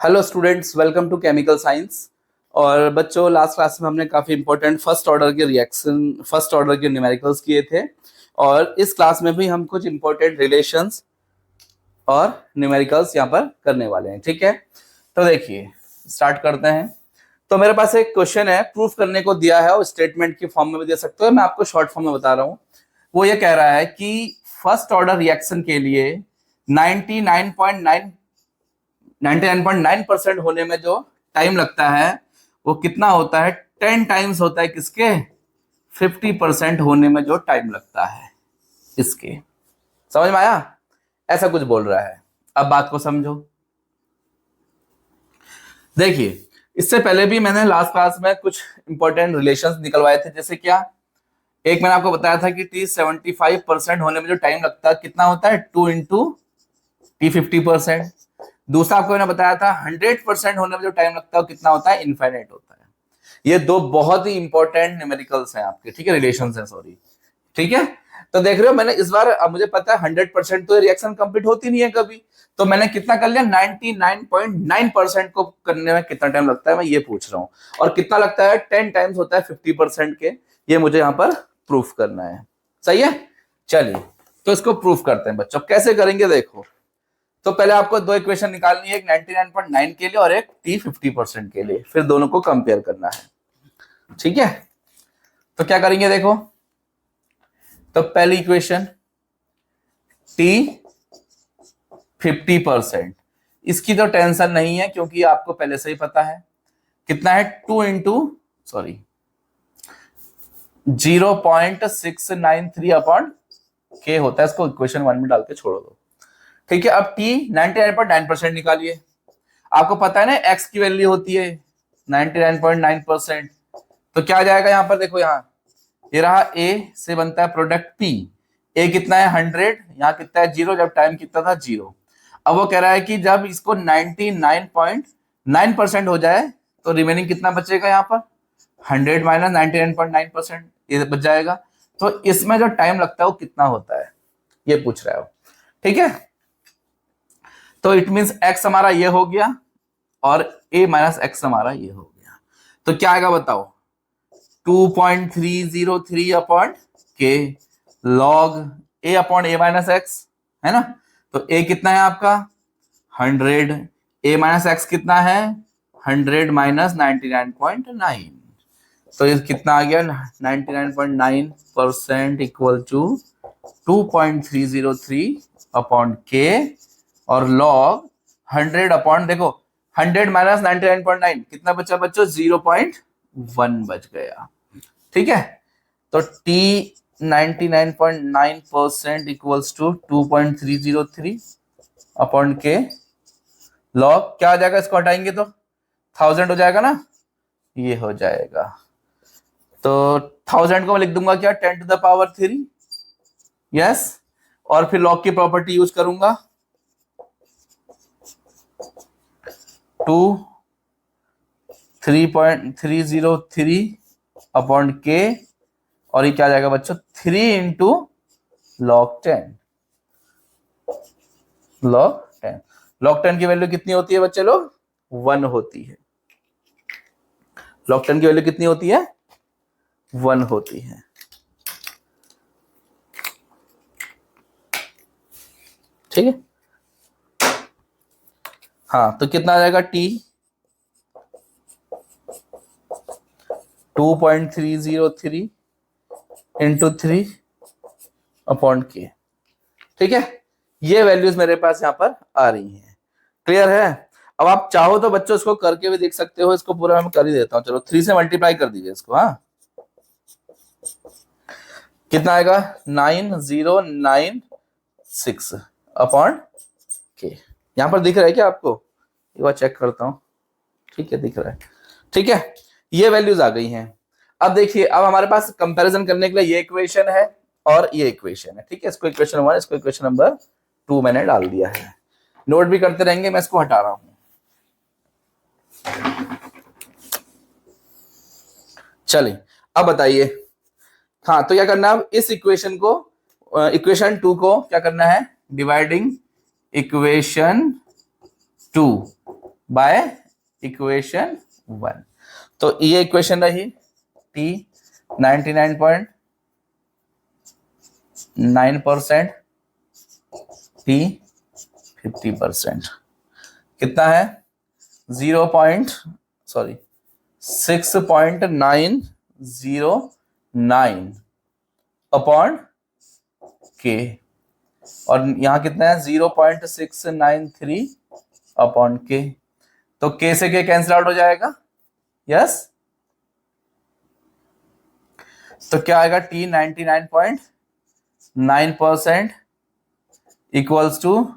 Hello students, welcome to chemical science. और बच्चों, last class में हमने काफ़ी इंपॉर्टेंट फर्स्ट ऑर्डर के रिएक्शन, फर्स्ट ऑर्डर के न्यूमेरिकल्स किए थे। और इस क्लास में भी हम कुछ इंपॉर्टेंट रिलेशंस और न्यूमेरिकल्स यहाँ पर करने वाले हैं। ठीक है, तो देखिए स्टार्ट करते हैं। तो मेरे पास एक क्वेश्चन है, प्रूफ करने को दिया है और स्टेटमेंट की फॉर्म में भी दे सकते हो, मैं आपको शॉर्ट फॉर्म में बता रहा हूँ। वो ये कह रहा है कि फर्स्ट ऑर्डर रिएक्शन के लिए 99.9% होने में जो टाइम लगता है वो कितना होता है? 10 टाइम्स होता है किसके? 50% होने में जो टाइम लगता है इसके। समझ में आया? ऐसा कुछ बोल रहा है। अब बात को समझो। देखिए, इससे पहले भी मैंने लास्ट क्लास में कुछ इंपॉर्टेंट रिलेशंस निकलवाए थे। जैसे क्या? एक मैंने आपको बताया था कि टी 75% होने में जो टाइम लगता है कितना होता है? 2 इंटू टी 50%। दूसरा आपको मैंने बताया था 100% होने में जो टाइम लगता है कितना होता है? इनफाइनाइट होता है। ये दो बहुत ही इंपॉर्टेंट न्यूमेरिकल्स हैं आपके, ठीक है, रिलेशंस हैं, सॉरी। ठीक है, तो देख रहे हो मैंने इस बार, अब मुझे पता है 100% तो रिएक्शन कंप्लीट होती नहीं है कभी, तो मैंने कितना कर लिया? 99.9% को करने में कितना टाइम लगता है मैं ये पूछ रहा हूँ। और कितना लगता है? 10 टाइम्स होता है 50% के। ये मुझे यहाँ पर प्रूफ करना है। सही है, चलिए तो इसको प्रूफ करते हैं बच्चों। कैसे करेंगे देखो। तो पहले आपको दो इक्वेशन निकालनी है, एक 99.9 के लिए और एक टी 50% के लिए, फिर दोनों को कंपेयर करना है। ठीक है, तो क्या करेंगे देखो। तो पहली इक्वेशन टी 50%, इसकी तो टेंशन नहीं है क्योंकि आपको पहले से ही पता है कितना है। 2 इंटू सॉरी 0.693 अपॉन के होता है। इसको इक्वेशन 1 में डाल के छोड़ दो। ठीक है, अब टी 99.9% निकालिए। आपको पता है ना एक्स की वैल्यू होती है 99.9%। तो क्या आ जाएगा यहाँ पर? देखो यहाँ ये रहा, ए से बनता है प्रोडक्ट पी। ए कितना है? 100। यहाँ कितना है? 0। जब टाइम कितना था? 0। अब वो कह रहा है कि जब इसको 99.9% हो जाए तो रिमेनिंग कितना बचेगा यहाँ पर? 100 माइनस 99.9%, ये बच जाएगा। तो इसमें जो टाइम लगता है वो कितना होता है ये पूछ रहा है वो। ठीक है, तो इट मींस एक्स हमारा ये हो गया और a माइनस एक्स हमारा ये हो गया। तो क्या आएगा बताओ? 2.303 अपॉन के log a upon a minus x, है ना। तो a कितना है आपका? 100। a माइनस एक्स कितना है? 100 माइनस 99.9। तो ये कितना आ गया? 99.9% इक्वल टू 2.303 अपॉन के और लॉग 100 अपॉन, देखो 100 माइनस 99.9 कितना बचा बच्चों? 0.1 बच गया। ठीक है, तो t 99.9% इक्वल्स टू 2.303 अपॉन के लॉग क्या आ जाएगा? इसको हटाएंगे तो 1000 हो जाएगा ना, ये हो जाएगा। तो 1000 को मैं लिख दूंगा क्या? 10 टू द पावर 3। यस, और फिर लॉग की प्रॉपर्टी यूज करूंगा। 3.303 अपॉन के और ये क्या आ जाएगा बच्चों? 3 इंटू लॉग 10। लॉग 10 की वैल्यू कितनी होती है बच्चे लोग? 1 होती है। लॉग 10 की वैल्यू कितनी होती है? 1 होती है। ठीक है, हाँ, तो कितना आ जाएगा? टी 2.303 इंटू 3 अपॉन के। ठीक है, ये वैल्यूज मेरे पास यहाँ पर आ रही हैं। क्लियर है? अब आप चाहो तो बच्चों इसको करके भी देख सकते हो। इसको पूरा मैं कर ही देता हूँ। चलो 3 से मल्टीप्लाई कर दीजिए इसको। हाँ, कितना आएगा? 9096 अपॉन के। यहाँ पर दिख रहा है क्या आपको? एक बार चेक करता हूँ। ठीक है, दिख रहा है। ठीक है, ये वैल्यूज आ गई हैं। अब देखिए, अब हमारे पास कंपैरिजन करने के लिए ये इक्वेशन है और ये इक्वेशन है। ठीक है, इसको इक्वेशन 1, इसको इक्वेशन नंबर 2 मैंने डाल दिया है। नोट भी करते रहेंगे, मैं इसको हटा रहा हूं। चलिए अब बताइए। हाँ, तो क्या करना है अब? इस इक्वेशन को, इक्वेशन 2 को क्या करना है? Dividing equation 2 by equation 1। तो ये इक्वेशन रही T 99.9%, T 50%, कितना है 6.909 अपॉन के, और यहां कितना है 0.693 अपॉन के। तो के से के कैंसिल आउट हो जाएगा, यस। तो क्या आएगा T 99.9% equals to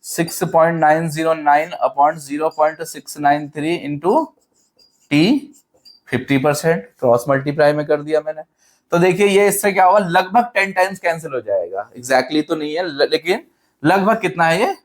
6.909 upon 0.693 into T 50%, cross multiply में कर दिया मैंने। तो देखिए ये इससे क्या होगा, लगभग 10 टाइम्स कैंसिल हो जाएगा, एग्जैक्टली तो नहीं है लेकिन लगभग कितना है ये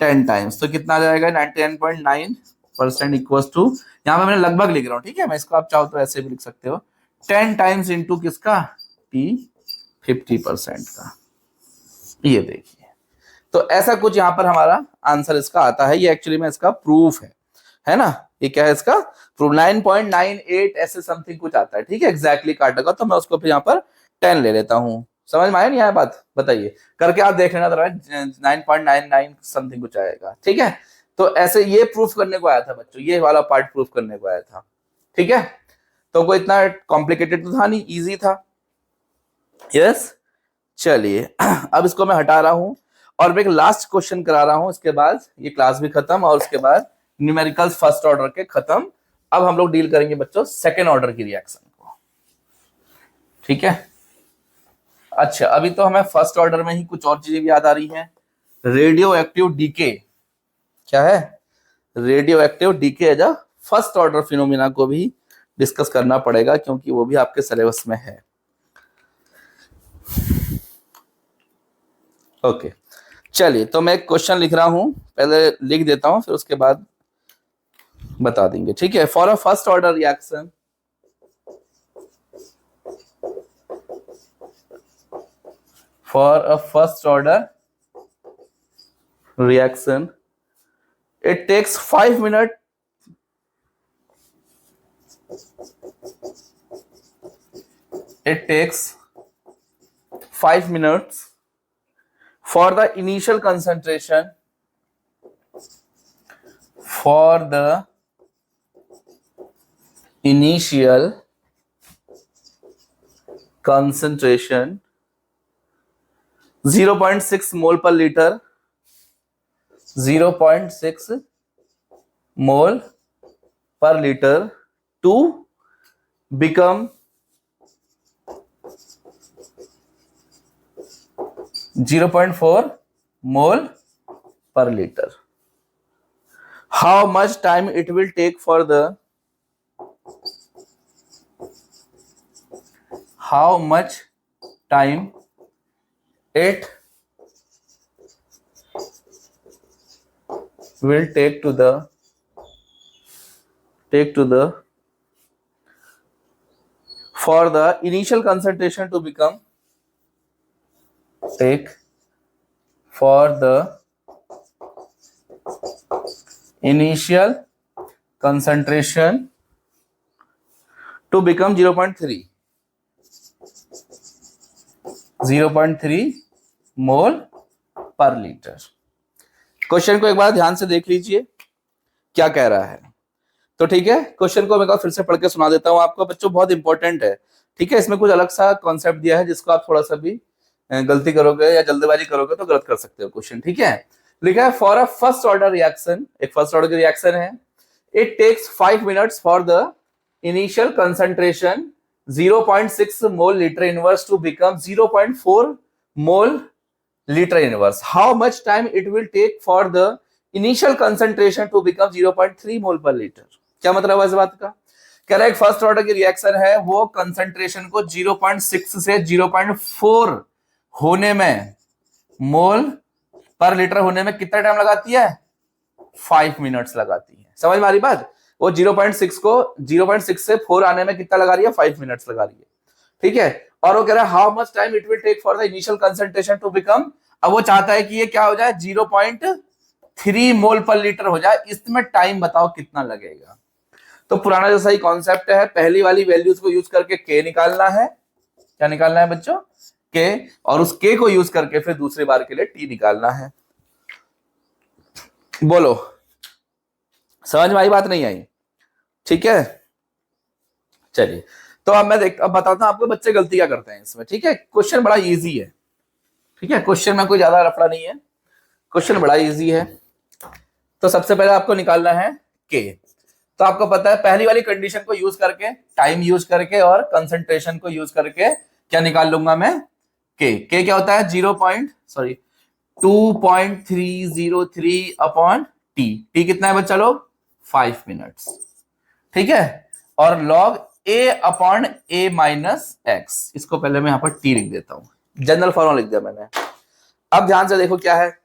10 टाइम्स। तो कितना आ जाएगा 99.9% इक्वल्स टू, यहां पे मैंने लगभग लिख रहा हूं, ठीक है, मैं इसको आप चाहो तो ऐसे भी लिख सकते हो, 10 टाइम्स इंटू किसका T 50% का। ये देखिए, तो ऐसा कुछ यहाँ पर हमारा आंसर इसका आता है। ये एक्चुअली में इसका प्रूफ है ना। ये क्या है इसका प्रूफ, 9.98 ऐसे समथिंग कुछ आता है, ठीक है, एग्जैक्टली काटेगा तो मैं उसको फिर यहाँ पर 10 ले लेता हूँ। समझ में आया नहीं आया बात, बताइए, करके आप देख लेना, 9.99 समथिंग कुछ आएगा, ठीक है। तो ऐसे ये प्रूफ करने को आया था बच्चों, ये वाला पार्ट प्रूफ करने को आया था, ठीक है। तो कोई इतना कॉम्प्लिकेटेड तो था नहीं, इजी था, यस। चलिए अब इसको मैं हटा रहा हूं और मैं एक लास्ट क्वेश्चन करा रहा हूं, इसके बाद ये क्लास भी खत्म और उसके बाद न्यूमेरिकल्स फर्स्ट ऑर्डर के खत्म। अब हम लोग डील करेंगे बच्चों सेकेंड ऑर्डर की रिएक्शन को, ठीक है। अच्छा, अभी तो हमें फर्स्ट ऑर्डर में ही कुछ और चीजें भी याद आ रही हैं। रेडियो एक्टिव डीके, क्या है radio active decay as a first order phenomena को भी डिस्कस करना पड़ेगा क्योंकि वो भी आपके सिलेबस में है। ओके चलिए, तो मैं एक क्वेश्चन लिख रहा हूं, पहले लिख देता हूं फिर उसके बाद बता देंगे, ठीक है। For a first order reaction, for a first order reaction it takes 5 minutes for the initial concentration concentration 0.6 mole per liter, 0.6 mole per liter to become 0.4 mole per liter. How much time it will take for the will take to the for the initial concentration to become for the initial concentration to become 0.3 mole per litre. Question को एक बार ध्यान से देख लीजिए क्या कह रहा है। तो ठीक है, क्वेश्चन को मैं फिर से पढ़ के सुना देता हूं आपको बच्चों, बहुत इंपॉर्टेंट है, ठीक है। इसमें कुछ अलग सा कॉन्सेप्ट दिया है जिसको आप थोड़ा सा भी गलती करोगे या जल्दबाजी करोगे तो गलत कर सकते हो क्वेश्चन, ठीक है। लिखा है for a first order reaction, एक फर्स्ट ऑर्डर की रिएक्शन है, it takes 5 minutes for the initial concentration 0.6 mole litre inverse to become 0.4 mole litre inverse. How much time it will take for the initial concentration to become 0.3 mole per litre. क्या मतलब है इस बात का, कह रहा है फर्स्ट ऑर्डर की रिएक्शन है, वो कंसंट्रेशन को 0.6 से 0.4 होने में, मोल पर लीटर होने में कितना टाइम लगाती है, 5 मिनट्स लगाती है। समझ में आ रही बात, वो 0.6 को 0.6 से 4 आने में कितना लगा रही है, 5 मिनट्स लगा रही है, ठीक है। और वो कह रहा है how much time it will take for the initial concentration to become, अब वो चाहता है कि ये क्या हो जाए 3 मोल पर लीटर हो जाए, इसमें टाइम बताओ कितना लगेगा। तो पुराना जैसा ही कॉन्सेप्ट है, पहली वाली वैल्यूज को यूज करके के निकालना है, क्या निकालना है बच्चों, के, और उस के को यूज करके फिर दूसरी बार के लिए टी निकालना है। बोलो समझ में आई बात, नहीं आई? ठीक है, चलिए तो अब अब बताता हूं आपको बच्चे गलती क्या करते हैं इसमें। ठीक है, क्वेश्चन बड़ा इजी है। ठीक है, क्वेश्चन में कोई ज्यादा लफड़ा नहीं है, क्वेश्चन बड़ा इजी है। तो सबसे पहले आपको निकालना है के। तो आपको पता है पहली वाली कंडीशन को यूज करके, टाइम यूज करके और कंसंट्रेशन को यूज करके क्या निकाल लूंगा मैं, के क्या होता है 2.303 अपॉन टी कितना है बच्चा लोग, 5 मिनट्स। ठीक है, और लॉग ए अपॉन ए माइनस एक्स, इसको पहले मैं यहां पर टी लिख देता हूं, जनरल फॉर्मूला लिख दिया मैंने। अब ध्यान से देखो क्या है,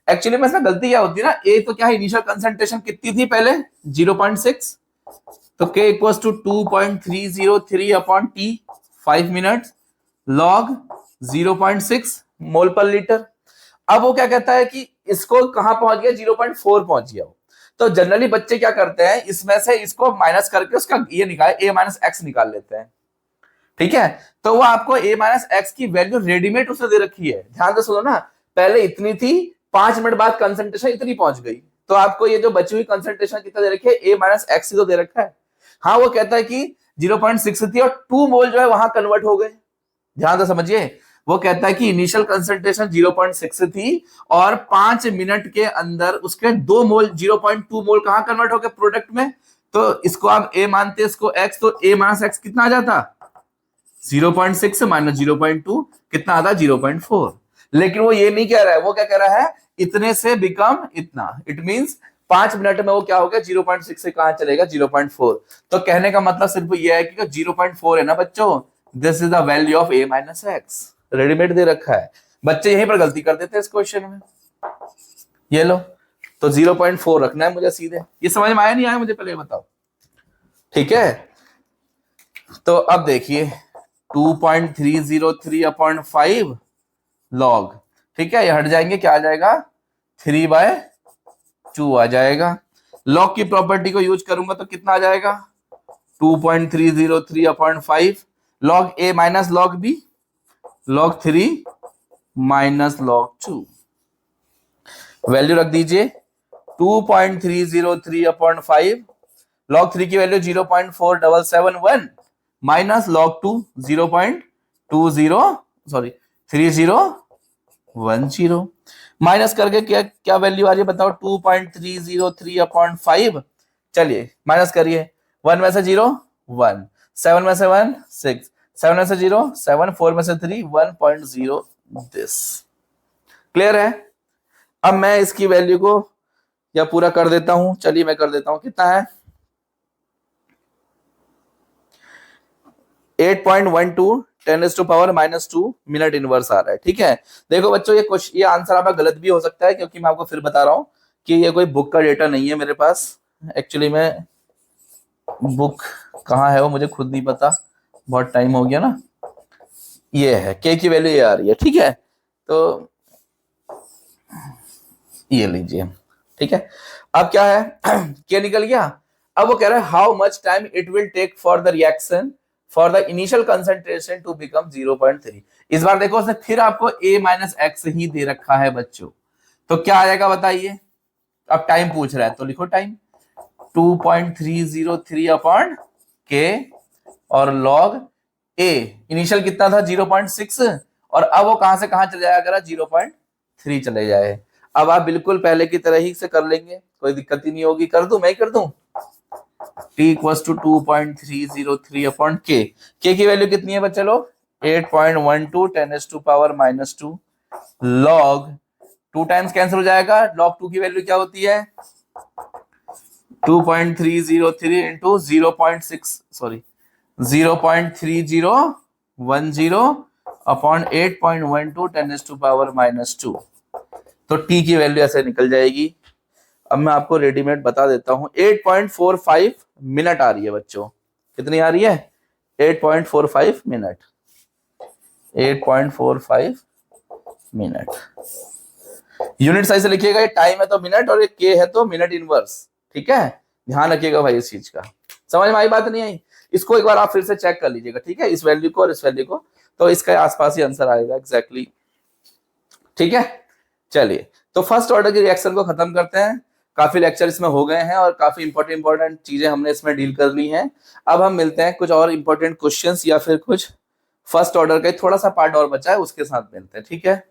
एक्चुअली में इसमें गलती क्या होती है ना, ए तो क्या है इनिशियल कंसंट्रेशन कितनी थी पहले 0.6, तो k equals to 2.303 upon T 5 minute log 0.6 mole per litre. अब वो क्या कहता है कि इसको कहां पहुंच गया, 0.4 पहुंच गया। तो जनरली बच्चे क्या करते हैं, इसमें से इसको माइनस करके उसका ये निकाल a माइनस एक्स निकाल लेते हैं। ठीक है, तो वो आपको a माइनस एक्स की वैल्यू रेडीमेड उसने दे रखी है। ध्यान से सुनो ना, पहले इतनी थी, 5 मिनट बाद कंसंट्रेशन इतनी पहुंच गई, तो आपको ये जो बची हुई कंसंट्रेशन कितना दे रखी है, a माइनस एक्स ही तो दे रखा है। हाँ, वो कहता है कि 0.6 थी और 2 मोल जो है वहां कन्वर्ट हो गए। ध्यान से समझिए, वो कहता है कि इनिशियल कंसंट्रेशन 0.6 थी और 5 मिनट के अंदर उसके 2 मोल 0.2 मोल कहां कन्वर्ट हो गए, प्रोडक्ट में। तो इसको आप a मानते, इसको x, तो a माइनस एक्स कितना आ जाता, 0.6 माइनस 0.2 कितना आता, 0.4। लेकिन वो ये नहीं कह रहा है, वो क्या कह रहा है, इतने से बिकम इतना। इट मींस 5 मिनट में वो क्या हो गया, 0.6 से कहां चलेगा, 0.4। तो कहने का मतलब सिर्फ ये है कि 0.4 है ना बच्चों, this is the value of a minus x, readymade दे रखा है। बच्चे यहीं पर गलती कर देते हैं इस क्वेश्चन में। ये लो, तो 0.4 रखना है मुझे सीधे। ये समझ में आया नहीं आया मुझे पहले बताओ। ठीक है, तो अब देखिए 2.303 अपॉन 5 लॉग, ठीक है, ये हट जाएंगे, क्या आ जाएगा 3/2 आ जाएगा। लॉग की प्रॉपर्टी को यूज करूंगा तो कितना आ जाएगा 2.303 upon 5 log A minus log B, log 3 minus log 2। Value रख दीजिए 2.303 अपॉन 5 लॉग 3 की वैल्यू 0.4771 माइनस लॉग 2 3010 माइनस करके क्या वैल्यू आ रही है बताओ, 2.303 अपॉन 5। चलिए माइनस करिए, 1 में से 0 1, 7 में से 1 6, 7 में से 0 7, 4 में से 3 1.0 दिस। क्लियर है? अब मैं इसकी वैल्यू को या पूरा कर देता हूं, चलिए मैं कर देता हूं, कितना है 8.12 10⁻⁻2 मिनट इनवर्स आ रहा है। ठीक है, देखो बच्चों ये आंसर आपका गलत भी हो सकता है, क्योंकि मैं आपको फिर बता रहा हूं कि ये कोई बुक का डेटा नहीं है मेरे पास। एक्चुअली में बुक कहाँ है वो मुझे खुद नहीं पता, बहुत टाइम हो गया ना। ये है के की वैल्यू ये आ रही है। ठीक है, तो ये लीजिए। ठीक है, अब क्या है क्या निकल गया। अब वो कह रहा है how much time it will take for the reaction for the initial concentration to become 0.3। इस बार देखो उसने फिर आपको a माइनस एक्स ही दे रखा है बच्चों, तो क्या आ जाएगा बताइए। अब टाइम पूछ रहा है तो लिखो टाइम 2.303 अपॉन के और लॉग a इनिशियल कितना था 0.6 और अब वो कहां से कहां चले जाएगा अगर 0.3 चले जाए। अब आप बिल्कुल पहले की तरह ही से कर लेंगे, कोई दिक्कत ही नहीं होगी। कर दूं, मैं कर दूं, t equals to 2.303 upon k की वैल्यू कितनी है बच्चे लोग 8.12 10⁻⁻2 लॉग 2 टाइम्स कैंसिल हो जाएगा, लॉग 2 की वैल्यू क्या होती है 2.303 इंटू 0.3010 अपॉन 8.12 10⁻⁻2। तो t की वैल्यू ऐसे निकल जाएगी। अब मैं आपको रेडीमेड बता देता हूं 8.45 मिनट आ रही है बच्चों। कितनी आ रही है 8.45 मिनट 8.45 मिनट। यूनिट साइज से लिखिएगा, ये टाइम है तो मिनट और ये के है तो मिनट इनवर्स। ठीक है, ध्यान रखिएगा भाई इस चीज का। समझ में आई बात नहीं आई? इसको एक बार आप फिर से चेक कर लीजिएगा, ठीक है, इस वैल्यू को और इस वैल्यू को, तो इसके आसपास ही आंसर आएगा एग्जैक्टली। ठीक है, चलिए तो फर्स्ट ऑर्डर की रिएक्शन को खत्म करते हैं। काफी लेक्चर इसमें हो गए हैं और काफी इंपॉर्टेंट चीजें हमने इसमें डील कर ली हैं। अब हम मिलते हैं कुछ और इंपॉर्टेंट क्वेश्चंस या फिर कुछ फर्स्ट ऑर्डर का थोड़ा सा पार्ट और बचा है उसके साथ मिलते हैं, ठीक है।